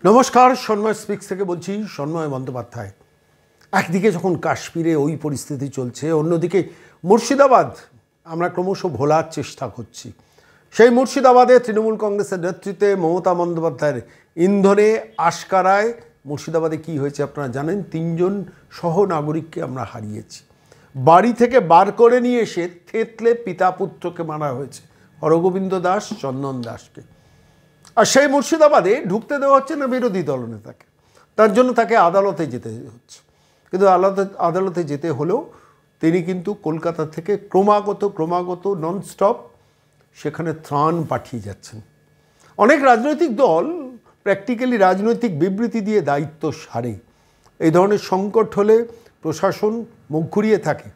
নমস্কার, সন্ময় স্পিক্স থেকে বলছি। সন্ময় বন্দ্যোপাধ্যায়। একদিকে যখন কাশ্মীরে ওই পরিস্থিতি চলছে, অন্যদিকে মুর্শিদাবাদ আমরা ক্রমশ ভোলার চেষ্টা করছি। সেই মুর্শিদাবাদে তৃণমূল কংগ্রেসের নেতৃত্বে মমতা বন্দ্যোপাধ্যায়ের ইন্ধনে আশকারায় মুর্শিদাবাদে কি হয়েছে আপনারা জানেন। 3 জন সহ নাগরিককে আমরা হারিয়েছি। বাড়ি থেকে বার করে নিয়ে এসে থেতলে পিতা পুত্রকে মারা হয়েছে, হরগোবিন্দ দাস, চন্দন দাসকে। আর সেই মুর্শিদাবাদে ঢুকতে দেওয়া হচ্ছে না বিরোধী দলনেতাকে, তার জন্য তাকে আদালতে যেতে হচ্ছে। কিন্তু আদালতে যেতে হলেও তিনি কিন্তু কলকাতা থেকে ক্রমাগত ননস্টপ সেখানে ত্রাণ পাঠিয়ে যাচ্ছেন। অনেক রাজনৈতিক দল প্র্যাকটিক্যালি রাজনৈতিক বিবৃতি দিয়ে দায়িত্ব সারে। এই ধরনের সংকট হলে প্রশাসন মুখ ঘুরিয়ে থাকে।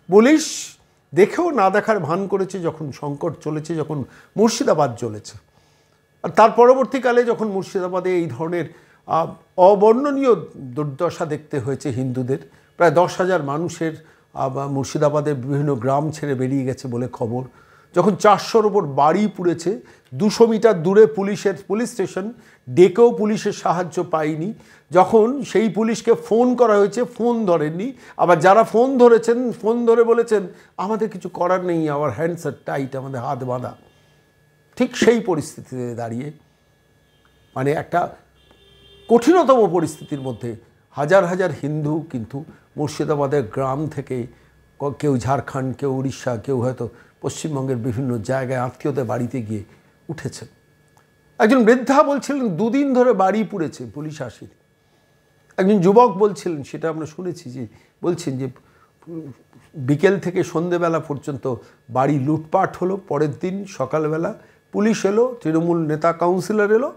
পুলিশ দেখেও না দেখার ভান করেছে যখন সংকট চলেছে, যখন মুর্শিদাবাদ চলেছে। আর তার পরবর্তীকালে যখন মুর্শিদাবাদে এই ধরনের অবর্ণনীয় দুর্দশা দেখতে হয়েছে হিন্দুদের, প্রায় 10,000 মানুষের মুর্শিদাবাদের বিভিন্ন গ্রাম ছেড়ে বেরিয়ে গেছে বলে খবর, যখন 400-র ওপর বাড়ি পুড়েছে, 200 মিটার দূরে পুলিশ স্টেশন, ডেকেও পুলিশের সাহায্য পায়নি, যখন সেই পুলিশকে ফোন করা হয়েছে, ফোন ধরেননি, আবার যারা ফোন ধরেছেন ফোন ধরে বলেছেন আমাদের কিছু করার নেই, আওয়ার হ্যান্ডস আর টাইট, আমাদের হাত বাঁধা। ঠিক সেই পরিস্থিতিতে দাঁড়িয়ে, মানে একটা কঠিনতম পরিস্থিতির মধ্যে হাজার হাজার হিন্দু কিন্তু মুর্শিদাবাদের গ্রাম থেকে, কেউ ঝাড়খণ্ড, কেউ উড়িষ্যা, কেউ হয়তো পশ্চিমবঙ্গের বিভিন্ন জায়গায় আত্মীয়দের বাড়িতে গিয়ে উঠেছেন। একজন বৃদ্ধা বলছিলেন 2 দিন ধরে বাড়ি পুড়েছে, পুলিশ আসেনি। একজন যুবক বলছিলেন, সেটা আমরা শুনেছি, যে বলছেন যে বিকেল থেকে সন্ধেবেলা পর্যন্ত বাড়ি লুটপাট হলো। পরের দিন সকালবেলা পুলিশ এলো, তৃণমূল নেতা কাউন্সিলর এলো,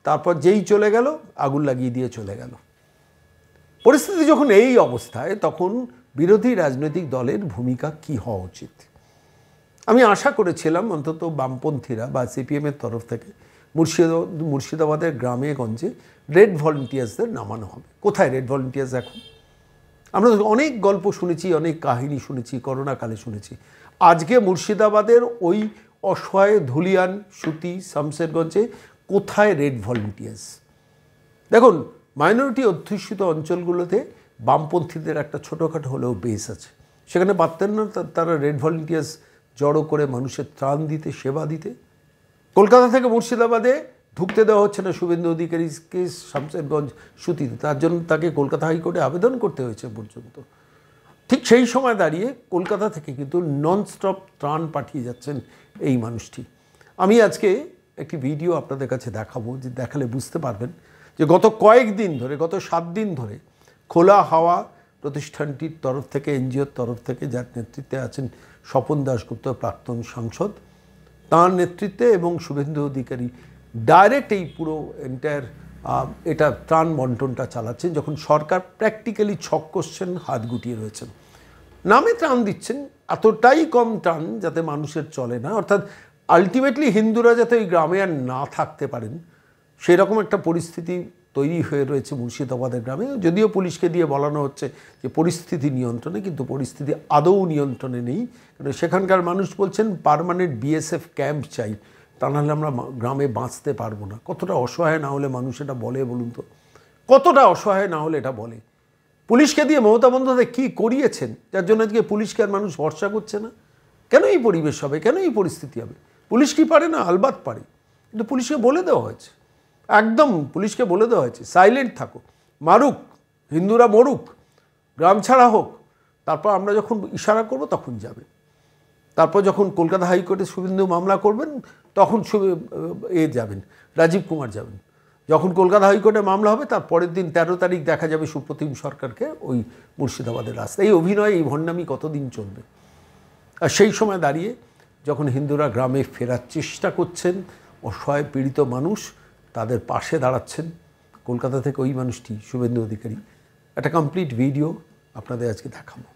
তারপর যেই চলে গেল আগুন লাগিয়ে দিয়ে চলে গেল। পরিস্থিতি যখন এই অবস্থায়, তখন বিরোধী রাজনৈতিক দলের ভূমিকা কি হওয়া উচিত? আমি আশা করেছিলাম অন্তত বামপন্থীরা বা সিপিএমের তরফ থেকে মুর্শিদাবাদের গ্রামে গঞ্জে রেড ভলেন্টিয়ার্সদের নামানো হবে। কোথায় রেড ভলেন্টিয়ার্স এখন? আমরা অনেক গল্প শুনেছি, অনেক কাহিনী শুনেছি, করোনাকালে শুনেছি। আজকে মুর্শিদাবাদের ওই অসহায় ধুলিয়ান, সুতি, শামশেরগঞ্জে কোথায় রেড ভলেন্টিয়ার্স? দেখুন, মাইনরিটি অধ্যুষিত অঞ্চলগুলোতে বামপন্থীদের একটা ছোটোখাটো হলেও বেস আছে। সেখানে পারতেন না তারা রেড ভলেন্টিয়ার্স জড়ো করে মানুষের ত্রাণ দিতে, সেবা দিতে? কলকাতা থেকে মুর্শিদাবাদে ঢুকতে দেওয়া হচ্ছে না শুভেন্দু অধিকারীকে শামশেরগঞ্জ, সুতিতে, তার জন্য তাকে কলকাতা হাইকোর্টে আবেদন করতে হয়েছে পর্যন্ত। ঠিক সেই সময় দাঁড়িয়ে কলকাতা থেকে কিন্তু ননস্টপ ত্রাণ পাঠিয়ে যাচ্ছেন এই মানুষটি। আমি আজকে একটি ভিডিও আপনাদের কাছে দেখাবো, যে দেখালে বুঝতে পারবেন যে গত কয়েকদিন ধরে, গত 7 দিন ধরে খোলা হাওয়া প্রতিষ্ঠানটির তরফ থেকে, এনজিওর তরফ থেকে, যার নেতৃত্বে আছেন স্বপন দাশগুপ্ত, প্রাক্তন সাংসদ, তাঁর নেতৃত্বে, এবং শুভেন্দু অধিকারী ডাইরেক্ট এই পুরো এন্টায়ার এটা ত্রাণ বন্টনটা চালাচ্ছেন, যখন সরকার প্র্যাকটিক্যালি ছক কষছেন, হাত গুটিয়ে রয়েছেন। নামে ত্রাণ দিচ্ছেন, এতটাই কম ত্রাণ যাতে মানুষের চলে না, অর্থাৎ আলটিমেটলি হিন্দুরা যাতে ওই গ্রামে আর না থাকতে পারেন, সেরকম একটা পরিস্থিতি তৈরি হয়ে রয়েছে মুর্শিদাবাদের গ্রামে। যদিও পুলিশকে দিয়ে বলানো হচ্ছে যে পরিস্থিতি নিয়ন্ত্রণে, কিন্তু পরিস্থিতি আদৌ নিয়ন্ত্রণে নেই। কারণ সেখানকার মানুষ বলছেন পার্মানেন্ট বিএসএফ ক্যাম্প চাই, তা নাহলে আমরা গ্রামে বাঁচতে পারবো না। কতটা অসহায় না হলে মানুষ এটা বলে বলুন তো? কতটা অসহায় না হলে এটা বলে? পুলিশকে দিয়ে মমতা বন্দ্যোপাধ্যায় কী করিয়েছেন, যার জন্য আজকে পুলিশকে আর মানুষ ভরসা করছে না? কেন এই পরিবেশ হবে, কেন এই পরিস্থিতি হবে? পুলিশ কি পারে না? আলবাত পারে, কিন্তু পুলিশকে বলে দেওয়া হয়েছে, একদম পুলিশকে বলে দেওয়া হয়েছে সাইলেন্ট থাকো, মারুক, হিন্দুরা মরুক, গ্রাম ছাড়া হোক, তারপর আমরা যখন ইশারা করব তখন যাবে। তারপর যখন কলকাতা হাইকোর্টে শুভেন্দু মামলা করবেন তখন যাবেন, রাজীব কুমার যাবেন। যখন কলকাতা হাইকোর্টে মামলা হবে তার পরের দিন 13 তারিখ দেখা যাবে সুপ্রতিম সরকারকে ওই মুর্শিদাবাদের রাস্তায়। এই অভিনয়, এই ভণ্ডামি কতদিন চলবে? আর সেই সময় দাঁড়িয়ে যখন হিন্দুরা গ্রামে ফেরার চেষ্টা করছেন, অসহায় পীড়িত মানুষ তাদের পাশে দাঁড়াচ্ছেন, কলকাতা থেকে ওই মানুষটি শুভেন্দু অধিকারী। একটা কমপ্লিট ভিডিও আপনাদের আজকে দেখাবো।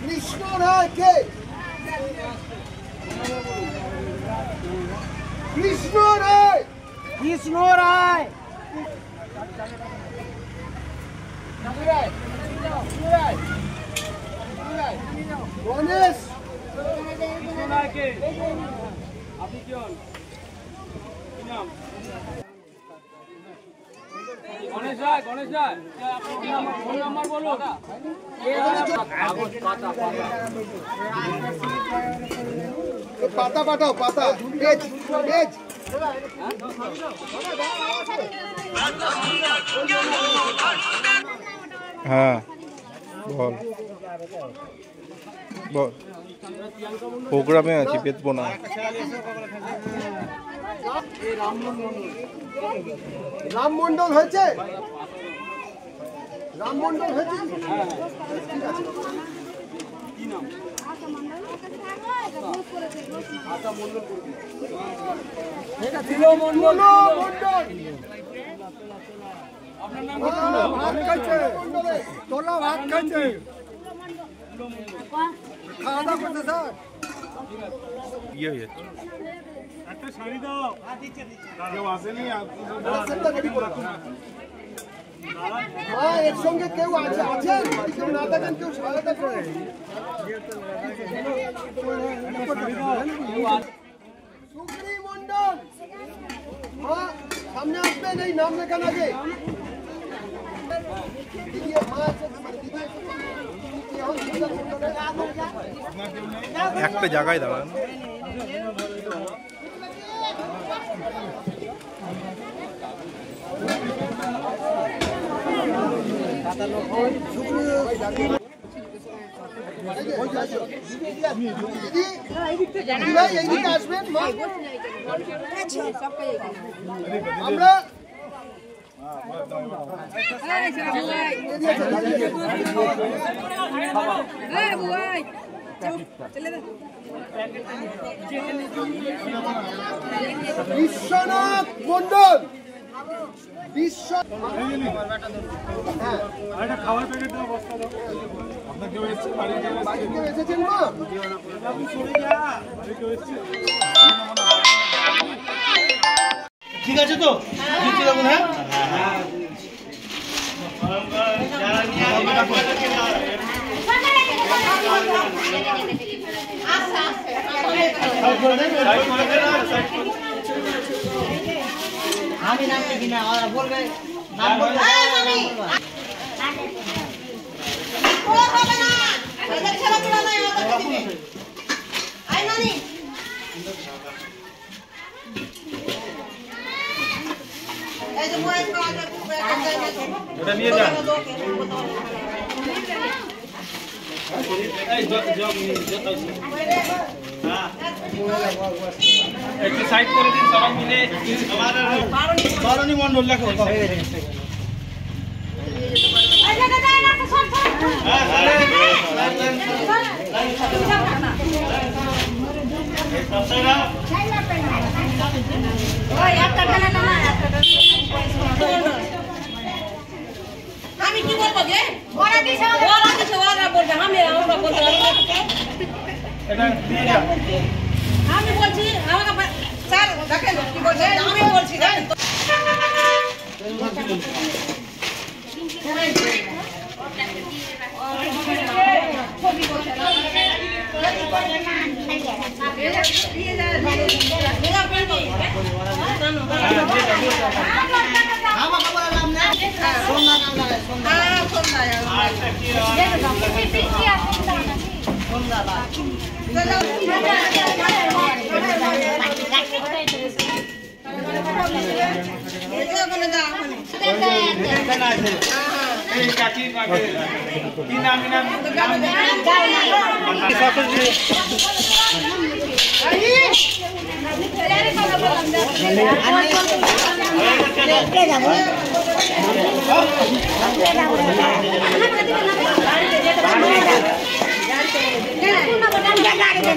কৃষ্ণ রায় কে? কৃষ্ণ রায়, কৃষ্ণ রায়, গণেশ আপনি কি হন? কি নাম? গণেশ রায়, গণেশ রায়, আপনার কি নাম? ফোন নাম্বার বলুন। পাতা পাঠাও, পাতা পেজ পেজ। হ্যাঁ বল বল, প্রোগ্রামে আছি, বেচবো না। রাম মন্ডল হয়েছে, রাম মন্ডল হয়েছে। তোলা ভাত খাইছে, খাওয়া দাওয়া করতে স্যার। ইয়ে হয়ে যাচ্ছে। একটা শাড়ি দাও। কেউ আসেনি? এর সঙ্গে কেউ আছে, আছেন? কেউ না থাকেন, কেউ সহায়তা করেন। সুগ্রী মন্ডল, মা সামনে আসবেন, এই নাম লেখান আগে। দিদি মা আছে, মানে দিদি একটা জায়গায় দাঁড়ান। এইদিকে আসবেন মা। আমরা বিশ্বনাথ মন্ডল, বিশ্ব খাওয়ার প্যাকেট দাও, বস্তা দাও। আপনার কেউ এসেছে? বাড়িতে এসেছেন মা? ঠিক আছে তো? দিচ্ছি দেখুন। হ্যাঁ আমি নাম লিখি না, ওরা বলবে নাম বলবে। ওটা নিয়ে যান। একটু সাইড করে দিন সবাই মিলে। বারণী মন্ডল লেখো। আমি কি বলবো যে ওরা কিছু ওরা বলবে আমি আমরা বলবো এটা দিয়ে যান। আমি বলছি আমাকে স্যার দেখেন কি বলছে আমি বলছি দেখেন ছবি বলছে আমাকে বললাম না, সোনা নাম লাগাই, সোনা। এই কাকির মাকে কি নাম নাম গাড়িতে